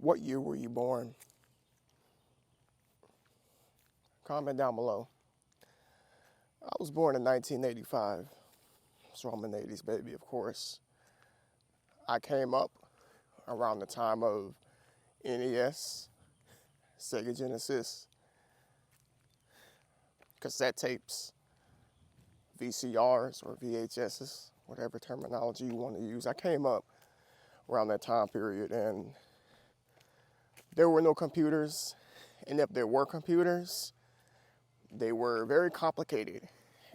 What year were you born? Comment down below. I was born in 1985. So I'm an 80s baby, of course. I came up around the time of NES, Sega Genesis, cassette tapes, VCRs or VHSs, whatever terminology you want to use. I came up around that time period, and there were no computers, and if there were computers, they were very complicated,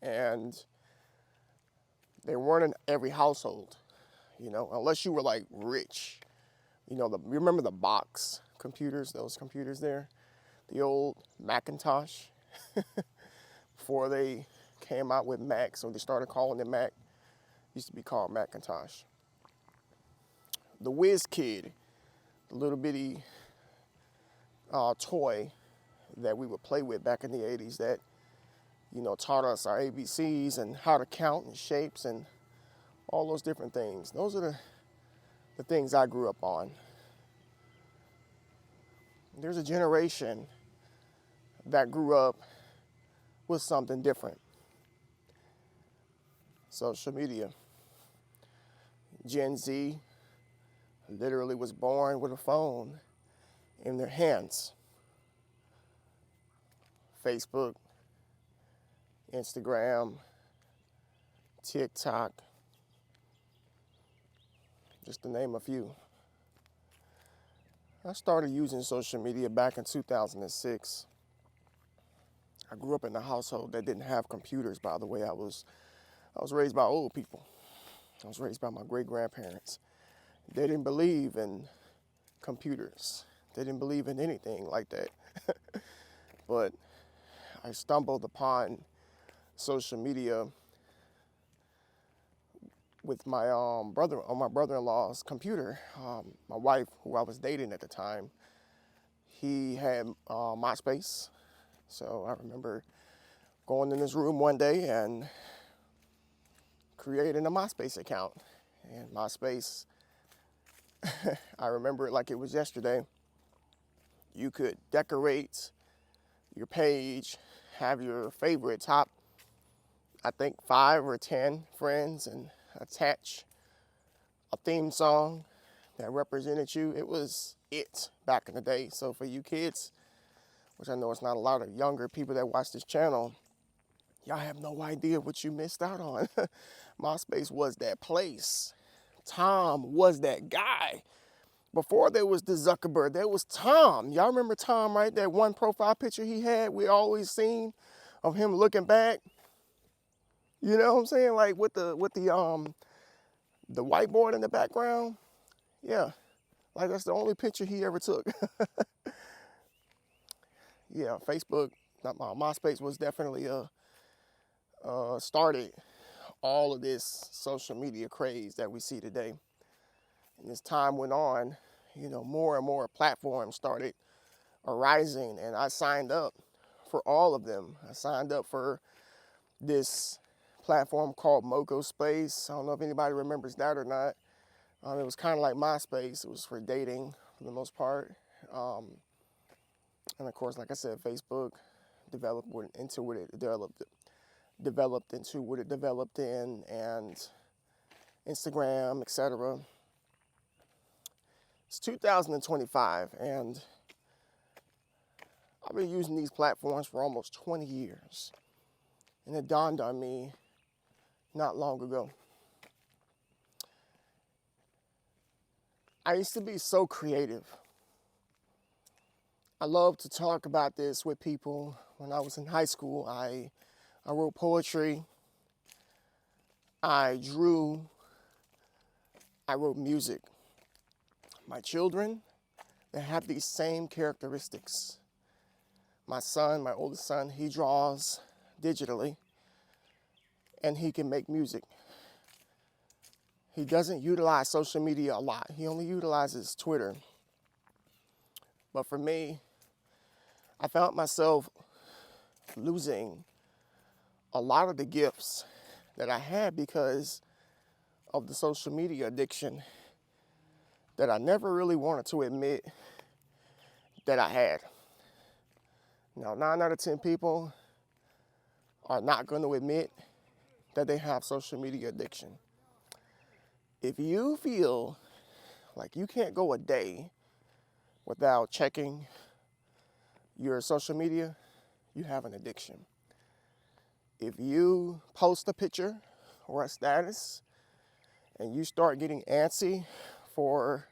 and they weren't in every household, unless you were like rich. You remember the box computers, those computers there? The old Macintosh, before they came out with Mac, so they started calling it Mac. Used to be called Macintosh. The Whiz Kid, the little bitty toy that we would play with back in the 80s that, taught us our ABCs and how to count and shapes and all those different things. Those are the things I grew up on. There's a generation that grew up with something different. Social media. Gen Z literally was born with a phone in their hands. Facebook, Instagram, TikTok, just to name a few. I started using social media back in 2006. I grew up in a household that didn't have computers, by the way. I was raised by old people. I was raised by my great-grandparents. They didn't believe in computers. They didn't believe in anything like that. But I stumbled upon social media with my my brother-in-law's computer. My wife, who I was dating at the time, he had MySpace. So I remember going in his room one day and creating a MySpace account. And MySpace, I remember it like it was yesterday. You could decorate your page, have your favorite top, I think 5 or 10 friends, and attach a theme song that represented you. It was it back in the day. So for you kids, which I know it's not a lot of younger people that watch this channel, y'all have no idea what you missed out on. MySpace was that place. Tom was that guy. Before there was the Zuckerberg, there was Tom. Y'all remember Tom, right? That one profile picture he had, we always seen of him looking back. You know what I'm saying? Like with the whiteboard in the background. Yeah, like that's the only picture he ever took. Yeah, Facebook, MySpace was definitely started all of this social media craze that we see today. And as time went on, more and more platforms started arising, and I signed up for all of them. I signed up for this platform called MocoSpace. I don't know if anybody remembers that or not. It was kind of like MySpace. It was for dating for the most part. And of course, like I said, Facebook developed into what it developed in, and Instagram, etc. It's 2025, and I've been using these platforms for almost 20 years. And it dawned on me not long ago. I used to be so creative. I loved to talk about this with people. When I was in high school, I wrote poetry, I drew, I wrote music. My children, they have these same characteristics. My son, my oldest son, he draws digitally, and he can make music. He doesn't utilize social media a lot. He only utilizes Twitter. But for me, I found myself losing a lot of the gifts that I had because of the social media addiction. that I never really wanted to admit that I had. Now, 9 out of 10 people are not going to admit that they have social media addiction. If you feel like you can't go a day without checking your social media, you have an addiction. If you post a picture or a status and you start getting antsy for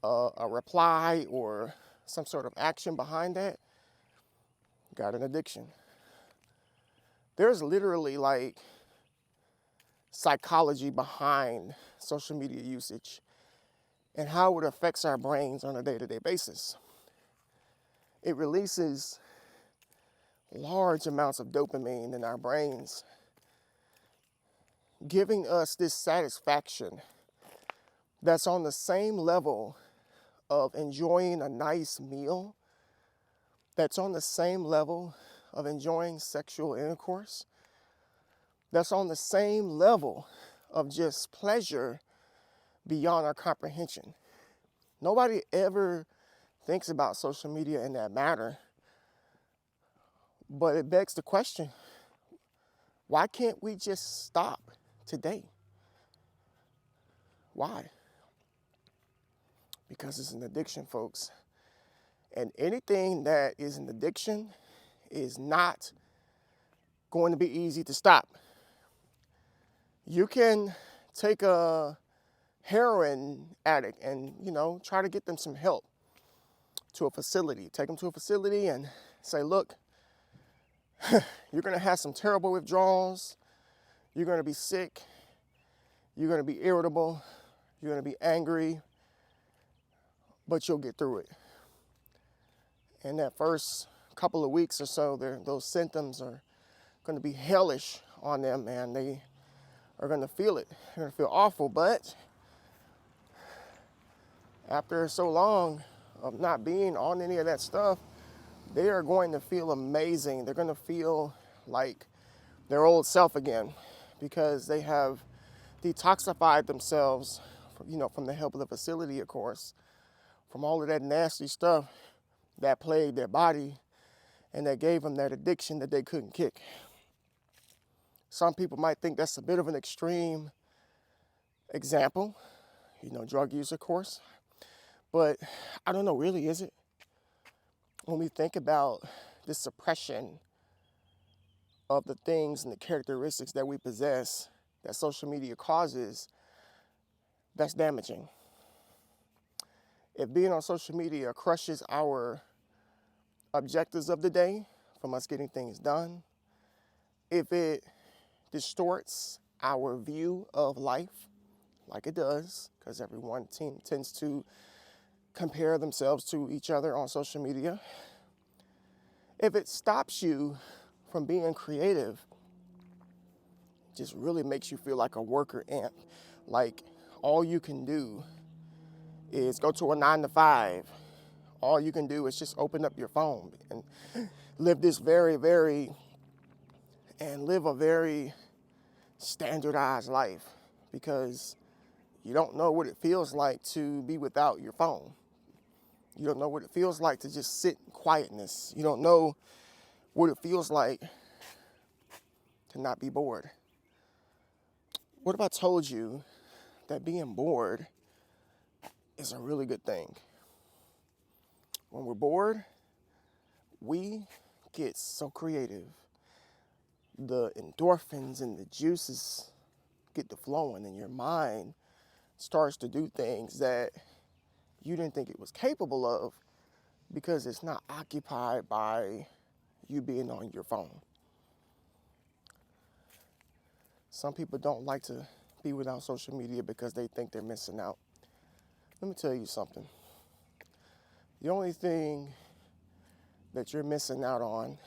a reply or some sort of action behind that, you got an addiction. There's literally like psychology behind social media usage and how it affects our brains on a day-to-day basis. It releases large amounts of dopamine in our brains, giving us this satisfaction that's on the same level of enjoying a nice meal, that's on the same level of enjoying sexual intercourse, that's on the same level of just pleasure beyond our comprehension. Nobody ever thinks about social media in that manner, but it begs the question, why can't we just stop today? Why? Because it's an addiction, folks. And anything that is an addiction is not going to be easy to stop. You can take a heroin addict and, try to get them some help to a facility. Take them to a facility and say, look, you're going to have some terrible withdrawals. You're going to be sick. You're going to be irritable. You're going to be angry. But you'll get through it. And that first couple of weeks or so, those symptoms are going to be hellish on them, and they are going to feel it. They're going to feel awful. But after so long of not being on any of that stuff, they are going to feel amazing. They're going to feel like their old self again because they have detoxified themselves, from the help of the facility, of course, from all of that nasty stuff that plagued their body and that gave them that addiction that they couldn't kick. Some people might think that's a bit of an extreme example, drug use, of course. But I don't know, really, is it? When we think about the suppression of the things and the characteristics that we possess that social media causes, that's damaging. If being on social media crushes our objectives of the day from us getting things done, if it distorts our view of life, like it does, because everyone tends to compare themselves to each other on social media, if it stops you from being creative, it just really makes you feel like a worker ant. Like all you can do is go to a 9-to-5. All you can do is just open up your phone and live a very standardized life, because you don't know what it feels like to be without your phone. You don't know what it feels like to just sit in quietness. You don't know what it feels like to not be bored. What if I told you that being bored is a really good thing? When we're bored, we get so creative. The endorphins and the juices get to flowing, and your mind starts to do things that you didn't think it was capable of because it's not occupied by you being on your phone. Some people don't like to be without social media because they think they're missing out. Let me tell you something. The only thing that you're missing out on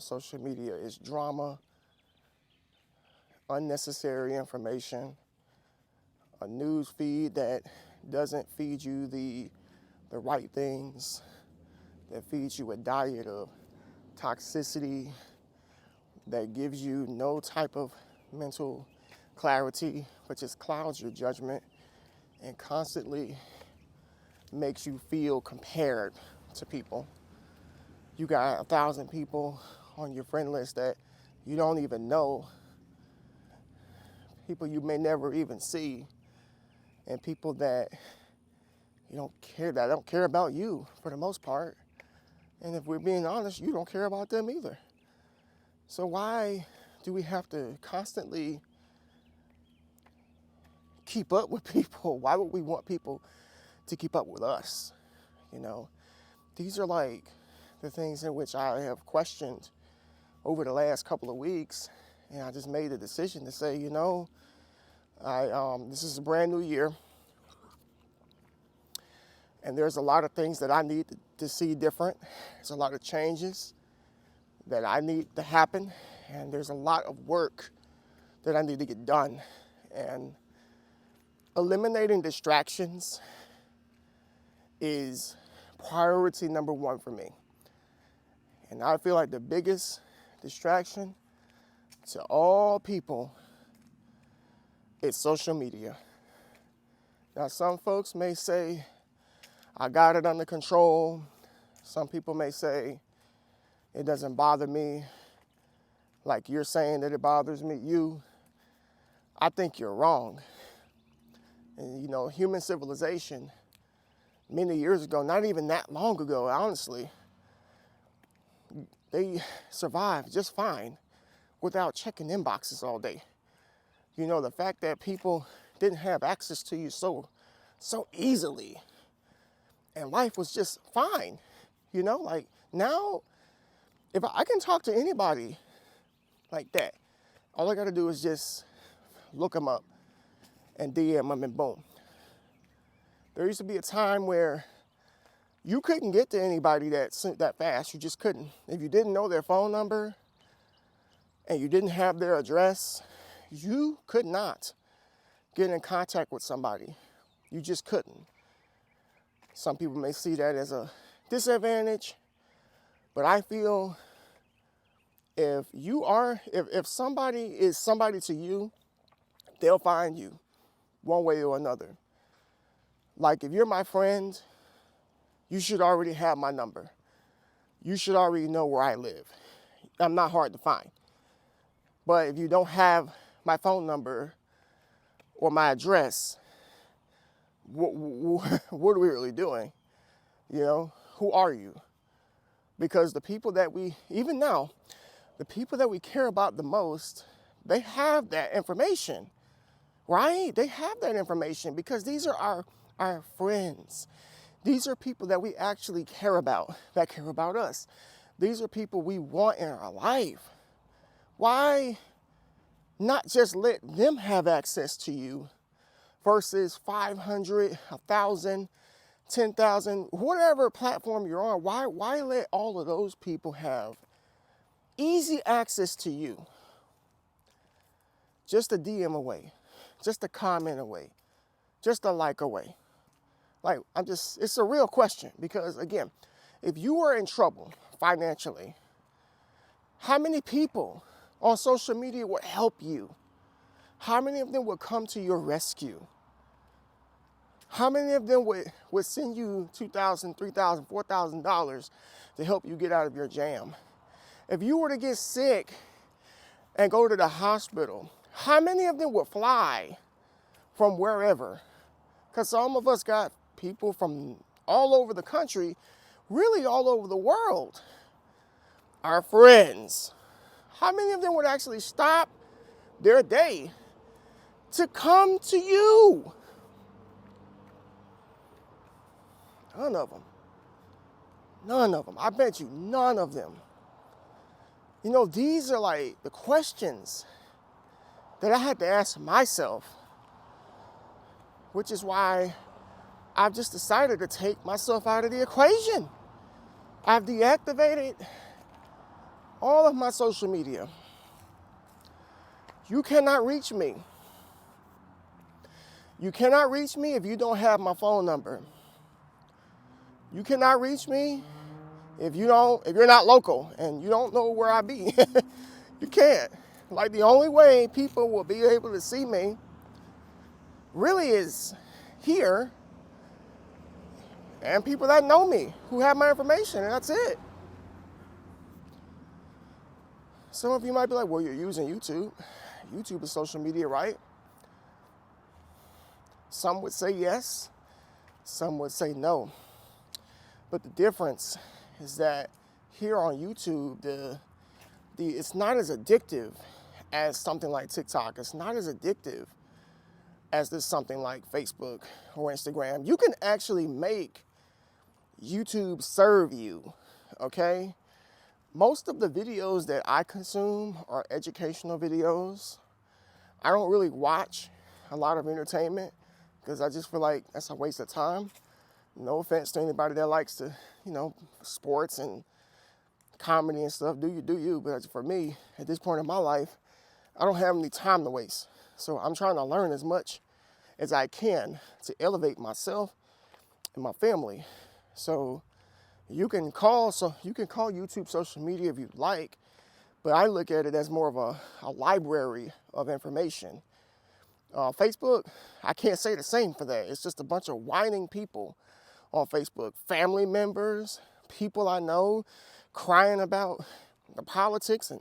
social media is drama, unnecessary information, a news feed that doesn't feed you the right things, that feeds you a diet of toxicity, that gives you no type of mental clarity, but just clouds your judgment and constantly makes you feel compared to people. You got 1,000 people on your friend list that you don't even know, people you may never even see, and people that you don't care about you for the most part. And if we're being honest, you don't care about them either. So why do we have to constantly keep up with people? Why would we want people to keep up with us? You know, these are like the things in which I have questioned over the last couple of weeks, and I just made a decision to say, you know, this is a brand new year, and there's a lot of things that I need to see different. There's a lot of changes that I need to happen, and there's a lot of work that I need to get done. And eliminating distractions is priority number one for me. And I feel like the biggest distraction to all people is social media. Now, some folks may say, I got it under control. Some people may say, it doesn't bother me like you're saying that it bothers you. I think you're wrong. And you know, human civilization, many years ago, not even that long ago, honestly, they survived just fine without checking inboxes all day. You know, the fact that people didn't have access to you so easily, and life was just fine. You know, like now, if I can talk to anybody like that, all I gotta do is just look them up and DM them, and boom. There used to be a time where you couldn't get to anybody that fast. You just couldn't. If you didn't know their phone number and you didn't have their address, you could not get in contact with somebody. You just couldn't. Some people may see that as a disadvantage, but I feel if somebody is somebody to you, they'll find you one way or another. Like if you're my friend, you should already have my number. You should already know where I live. I'm not hard to find. But if you don't have my phone number or my address, what are we really doing? You know, who are you? Because the people that even now, the people that we care about the most, they have that information, right? They have that information because these are our friends. These are people that we actually care about, that care about us. These are people we want in our life. Why not just let them have access to you versus 500, 1,000, 10,000, whatever platform you're on? Why let all of those people have easy access to you? Just a DM away, just a comment away, just a like away. Like, it's a real question because, again, if you were in trouble financially, how many people on social media would help you? How many of them would come to your rescue? How many of them would send you $2,000, $3,000, $4,000 to help you get out of your jam? If you were to get sick and go to the hospital, how many of them would fly from wherever? Because some of us got people from all over the country, really all over the world. Our friends, how many of them would actually stop their day to come to you? None of them. None of them. I bet you none of them. You know, these are like the questions that I had to ask myself, which is why I've just decided to take myself out of the equation. I've deactivated all of my social media. You cannot reach me. You cannot reach me if you don't have my phone number. You cannot reach me if you're not local and you don't know where I be. You can't. Like, the only way people will be able to see me really is here and people that know me, who have my information, and that's it. Some of you might be like, well, you're using YouTube. YouTube is social media, right? Some would say yes, some would say no. But the difference is that here on YouTube, it's not as addictive as something like TikTok. It's not as addictive as this something like Facebook or Instagram. You can actually make YouTube serve you, okay? Most of the videos that I consume are educational videos. I don't really watch a lot of entertainment because I just feel like that's a waste of time. No offense to anybody that likes to, sports and comedy and stuff. Do you. But for me, at this point in my life, I don't have any time to waste. So I'm trying to learn as much as I can to elevate myself and my family. So you can call YouTube social media if you like, but I look at it as more of a library of information. Facebook, I can't say the same for that. It's just a bunch of whining people on Facebook, family members, people I know, crying about the politics and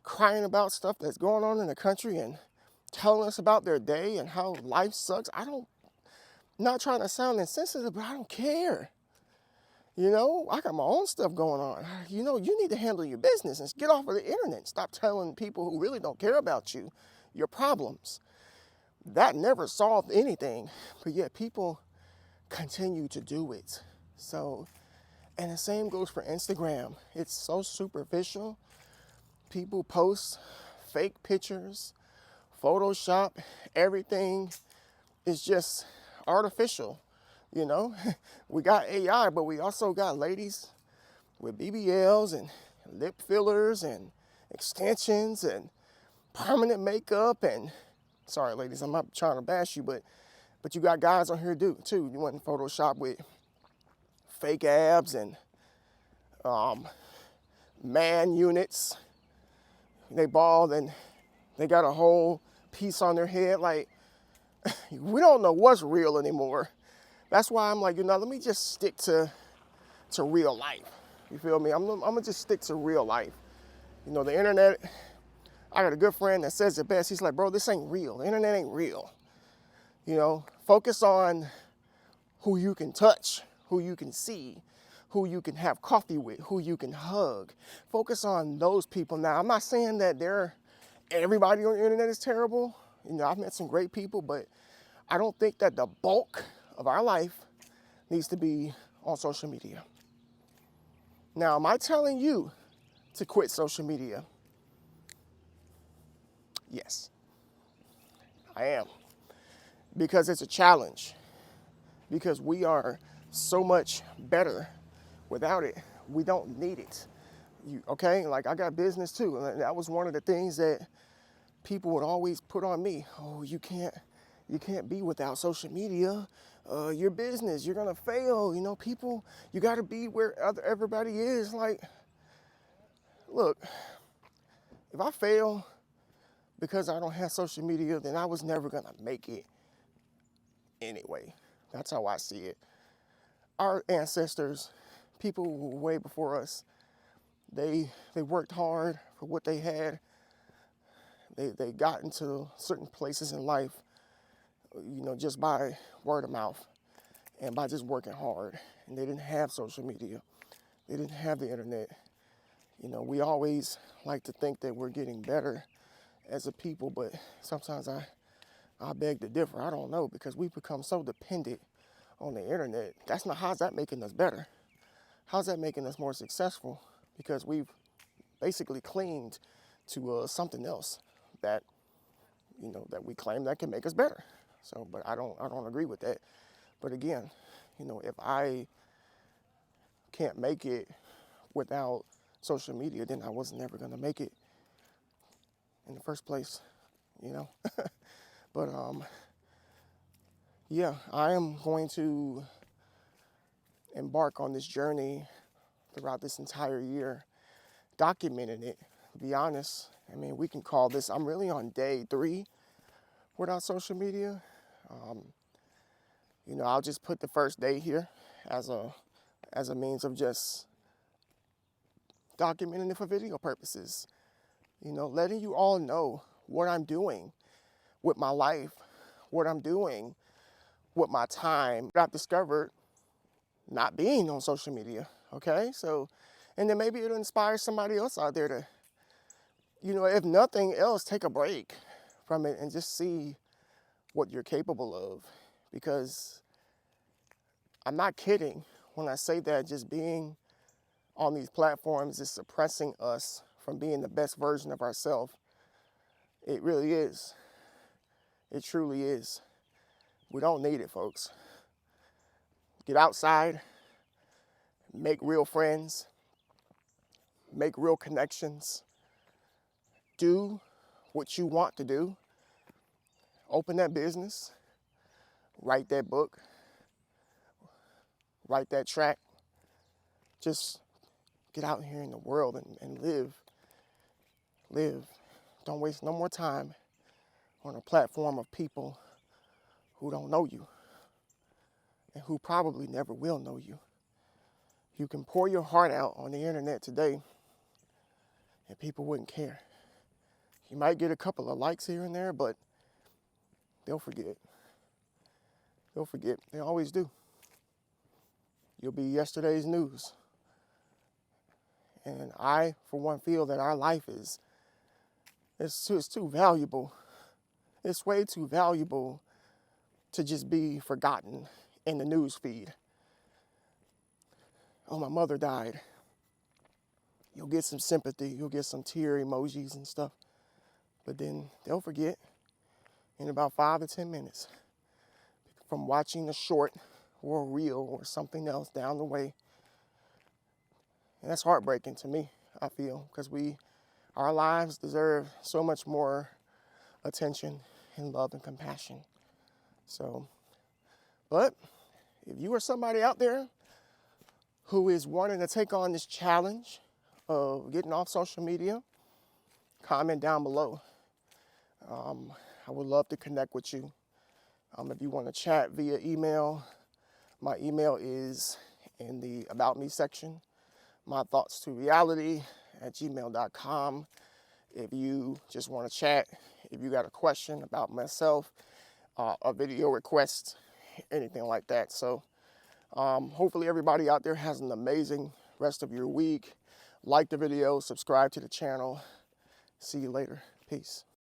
crying about stuff that's going on in the country and telling us about their day and how life sucks. Not trying to sound insensitive, but I don't care. I got my own stuff going on. You need to handle your business and get off of the internet. Stop telling people who really don't care about you your problems. That never solved anything, but yet people continue to do it. So, and the same goes for Instagram. It's so superficial. People post fake pictures, Photoshop, everything is just artificial. We got AI, but we also got ladies with BBLs and lip fillers and extensions and permanent makeup. And sorry, ladies, I'm not trying to bash you, but you got guys on here too. You want Photoshop with fake abs and man units. They bald and they got a whole piece on their head. Like, we don't know what's real anymore. That's why I'm like, let me just stick to real life. You feel me? I'm gonna just stick to real life. The internet, I got a good friend that says it best. He's like, bro, this ain't real. The internet ain't real. Focus on who you can touch, who you can see, who you can have coffee with, who you can hug. Focus on those people. Now, I'm not saying that everybody on the internet is terrible. I've met some great people, but I don't think that the bulk of our life needs to be on social media. Now, am I telling you to quit social media? Yes, I am. Because it's a challenge. Because we are so much better without it. We don't need it. Okay? Like, I got business too. And that was one of the things that people would always put on me. Oh, you can't be without social media. Your business, you're gonna fail. People, you gotta be where everybody is. Like, look, if I fail because I don't have social media, then I was never gonna make it anyway. That's how I see it. Our ancestors, people who were way before us, they worked hard for what they had. They got into certain places in life, just by word of mouth and by just working hard. And they didn't have social media. They didn't have the internet. We always like to think that we're getting better as a people, but sometimes I beg to differ. I don't know, because we've become so dependent on the internet. How's that making us better? How's that making us more successful? Because we've basically clinged to something else that we claim that can make us better. So, but I don't agree with that. But again, if I can't make it without social media, then I was never going to make it in the first place, But yeah, I am going to embark on this journey throughout this entire year, documenting it. To be honest, we can call this, I'm really on day 3 without social media. I'll just put the first day here as a means of just documenting it for video purposes. You know, letting you all know what I'm doing with my life, what I'm doing with my time. I've discovered not being on social media, okay? So, and then maybe it'll inspire somebody else out there to, you know, if nothing else, take a break from it and just see what you're capable of. Because I'm not kidding when I say that just being on these platforms is suppressing us from being the best version of ourselves. It really is. It truly is. We don't need it, folks. Get outside, make real friends, make real connections, do what you want to do, open that business, write that book, write that track. Just get out here in the world and live. Live. Don't waste no more time on a platform of people who don't know you and who probably never will know you. You can pour your heart out on the internet today and people wouldn't care. You might get a couple of likes here and there, but they'll forget. They'll forget. They always do. You'll be yesterday's news. And I, for one, feel that our life it's too valuable. It's way too valuable to just be forgotten in the news feed. Oh, my mother died. You'll get some sympathy. You'll get some tear emojis and stuff. But then they'll forget in about 5 to 10 minutes from watching a short or a reel or something else down the way. And that's heartbreaking to me, I feel, because our lives deserve so much more attention and love and compassion. So, but if you are somebody out there who is wanting to take on this challenge of getting off social media, comment down below. I would love to connect with you. If you want to chat via email, my email is in the About Me section. mythoughtstoreality@gmail.com. If you just want to chat, if you got a question about myself, a video request, anything like that. So hopefully everybody out there has an amazing rest of your week. Like the video, subscribe to the channel. See you later. Peace.